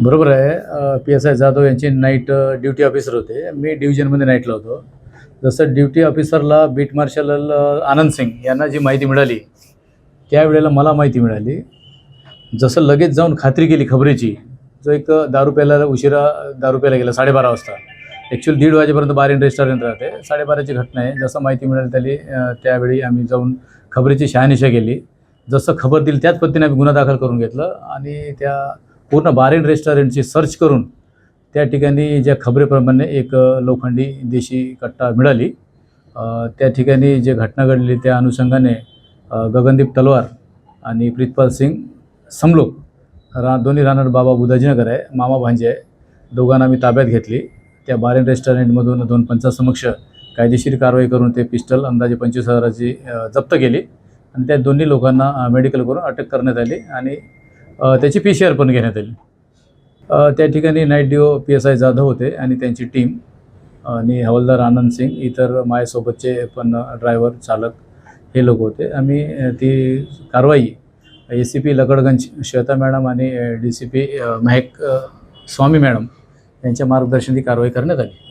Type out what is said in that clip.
बरोबर आहे. पी-एस-आय जाधव यांची नाईट ड्युटी ऑफिसर होते. मी डिव्हिजनमध्ये नाईटला होतो. जसं ड्युटी ऑफिसरला बीट मार्शल आनंद सिंग यांना जी माहिती मिळाली, त्यावेळेला मला माहिती मिळाली. जसं लगेच जाऊन खात्री केली खबरेची. जो एक दारू प्यायला उशिरा दारू प्यायला गेला 12:30 वाजता. ॲक्च्युअली 1:30 वाजेपर्यंत बार ॲन्ड रेस्टॉरंट राहते. 12:30ची घटना आहे. जसं माहिती मिळाली त्यावेळी आम्ही जाऊन खबरेची शहानिशा केली. जसं खबर दिली त्याच पद्धतीने आम्ही गुन्हा दाखल करून घेतलं आणि त्या पूर्ण बार एंड रेस्टॉरंटची सर्च करून त्या ठिकाणी ज्या खबरेप्रमाणे एक लोखंडी देशी कट्टा मिळाली. त्या ठिकाणी जे घटना घडली त्या अनुषंगाने गगनदीप तलवार आणि प्रीतपाल सिंग समलोक दोन्ही राहणार बाबा बुधाजीनगर आहे, मामा भांजे आहे. दोघांना आम्ही ताब्यात घेतली. त्या बार एंड रेस्टॉरंटमधून 2 पंचांसमक्ष कायदेशीर कारवाई करून ते पिस्टल अंदाजे 25,000ची जप्त केली आणि त्या दोन्ही लोकांना मेडिकल करून अटक करण्यात आली आणि त्याची PCR पण घेण्यात आली. त्या ठिकाणी नाईट DO पी-एस-आय जाधव होते आणि त्यांची टीम आणि हवालदार आनंद सिंग, इतर माझ्यासोबतचे पण ड्रायव्हर, चालक हे लोक होते. आम्ही ती कारवाई ACP लकडगंज श्वेता मॅडम आणि DCP महक स्वामी मॅडम यांच्या मार्गदर्शनाने कारवाई करण्यात आली.